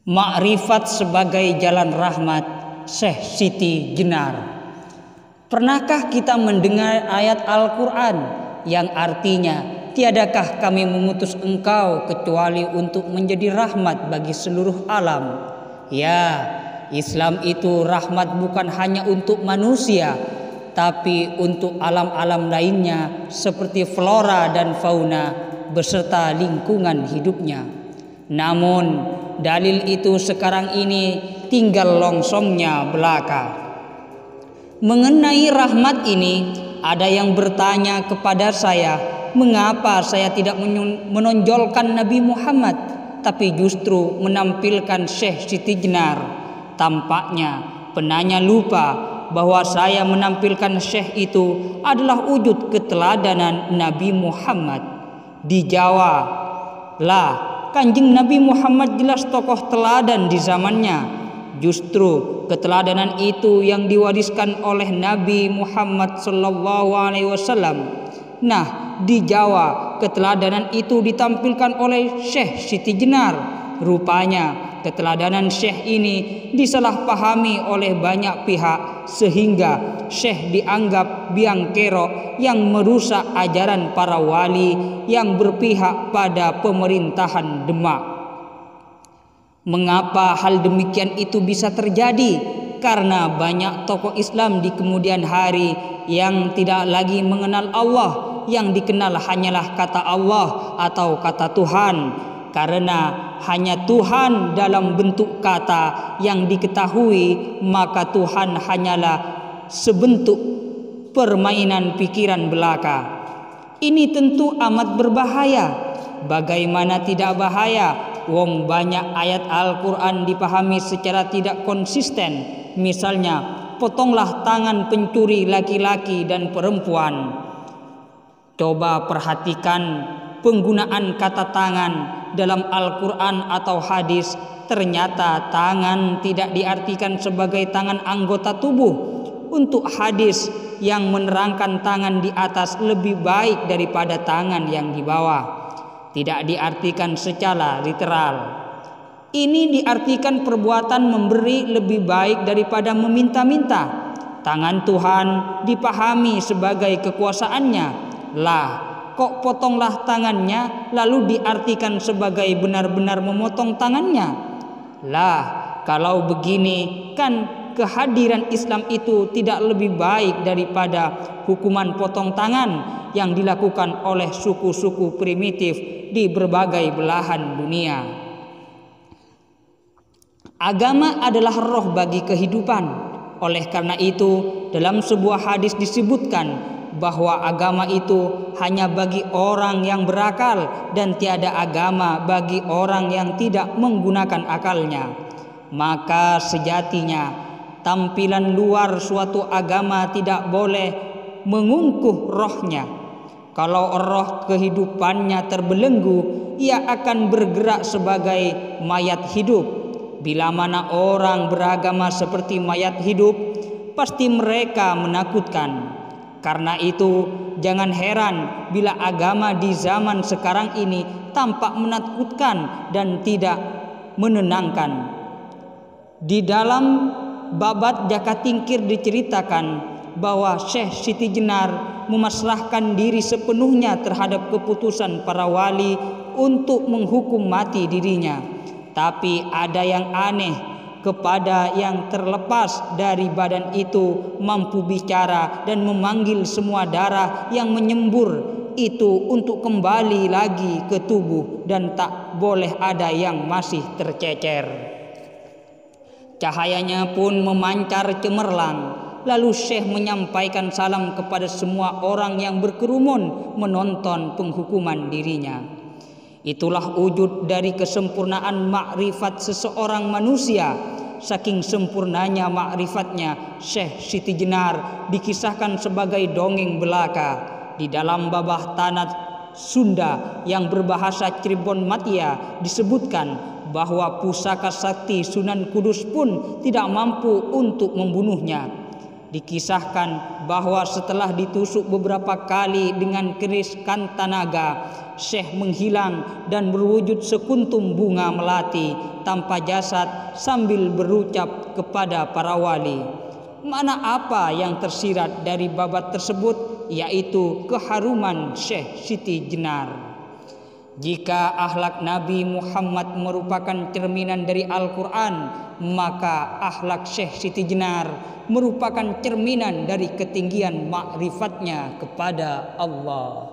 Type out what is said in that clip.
Makrifat sebagai jalan rahmat, Syekh Siti Jenar. Pernahkah kita mendengar ayat Al-Quran yang artinya, tiadakah kami mengutus engkau kecuali untuk menjadi rahmat bagi seluruh alam? Ya, Islam itu rahmat bukan hanya untuk manusia, tapi untuk alam-alam lainnya seperti flora dan fauna beserta lingkungan hidupnya. Namun dalil itu sekarang ini tinggal longsongnya belaka. Mengenai rahmat ini, ada yang bertanya kepada saya, mengapa saya tidak menonjolkan Nabi Muhammad, tapi justru menampilkan Syekh Siti Jenar. Tampaknya penanya lupa bahwa saya menampilkan Syekh itu adalah wujud keteladanan Nabi Muhammad. Di Jawa lah, Kanjeng Nabi Muhammad jelas tokoh teladan di zamannya. Justru keteladanan itu yang diwariskan oleh Nabi Muhammad SAW. Nah, di Jawa keteladanan itu ditampilkan oleh Syekh Siti Jenar. Rupanya keteladanan Syekh ini disalahpahami oleh banyak pihak sehingga Syekh dianggap biang kerok yang merusak ajaran para wali yang berpihak pada pemerintahan Demak. Mengapa hal demikian itu bisa terjadi? Karena banyak tokoh Islam di kemudian hari yang tidak lagi mengenal Allah, yang dikenal hanyalah kata Allah atau kata Tuhan. Karena hanya Tuhan dalam bentuk kata yang diketahui, maka Tuhan hanyalah sebentuk permainan pikiran belaka. Ini tentu amat berbahaya. Bagaimana tidak bahaya? Wong banyak ayat Al-Quran dipahami secara tidak konsisten. Misalnya, potonglah tangan pencuri laki-laki dan perempuan. Coba perhatikan penggunaan kata tangan dalam Al-Quran atau hadis. Ternyata tangan tidak diartikan sebagai tangan anggota tubuh. Untuk hadis yang menerangkan tangan di atas lebih baik daripada tangan yang di bawah, tidak diartikan secara literal. Ini diartikan perbuatan memberi lebih baik daripada meminta-minta. Tangan Tuhan dipahami sebagai kekuasaannya. Lah, kok potonglah tangannya lalu diartikan sebagai benar-benar memotong tangannya? Lah, kalau begini kan kehadiran Islam itu tidak lebih baik daripada hukuman potong tangan yang dilakukan oleh suku-suku primitif di berbagai belahan dunia. Agama adalah roh bagi kehidupan. Oleh karena itu, dalam sebuah hadis disebutkan bahwa agama itu hanya bagi orang yang berakal dan tiada agama bagi orang yang tidak menggunakan akalnya. Maka sejatinya tampilan luar suatu agama tidak boleh mengungkuh rohnya. Kalau roh kehidupannya terbelenggu, ia akan bergerak sebagai mayat hidup. Bila mana orang beragama seperti mayat hidup, pasti mereka menakutkan. Karena itu, jangan heran bila agama di zaman sekarang ini tampak menakutkan dan tidak menenangkan. Di dalam Babat Jakatingkir diceritakan bahwa Syekh Siti Jenar memasrahkan diri sepenuhnya terhadap keputusan para wali untuk menghukum mati dirinya. Tapi ada yang aneh, kepada yang terlepas dari badan itu mampu bicara dan memanggil semua darah yang menyembur itu untuk kembali lagi ke tubuh dan tak boleh ada yang masih tercecer. Cahayanya pun memancar cemerlang. Lalu Syekh menyampaikan salam kepada semua orang yang berkerumun menonton penghukuman dirinya. Itulah wujud dari kesempurnaan makrifat seseorang manusia. Saking sempurnanya makrifatnya, Syekh Siti Jenar dikisahkan sebagai dongeng belaka. Di dalam Babah Tanah Sunda yang berbahasa Cirebon Matia disebutkan bahwa pusaka sakti Sunan Kudus pun tidak mampu untuk membunuhnya. Dikisahkan bahwa setelah ditusuk beberapa kali dengan keris kantanaga, Syekh menghilang dan berwujud sekuntum bunga melati tanpa jasad sambil berucap kepada para wali. Makna apa yang tersirat dari babat tersebut? Yaitu keharuman Syekh Siti Jenar. Jika akhlak Nabi Muhammad merupakan cerminan dari Al-Quran, maka akhlak Syekh Siti Jenar merupakan cerminan dari ketinggian ma'rifatnya kepada Allah.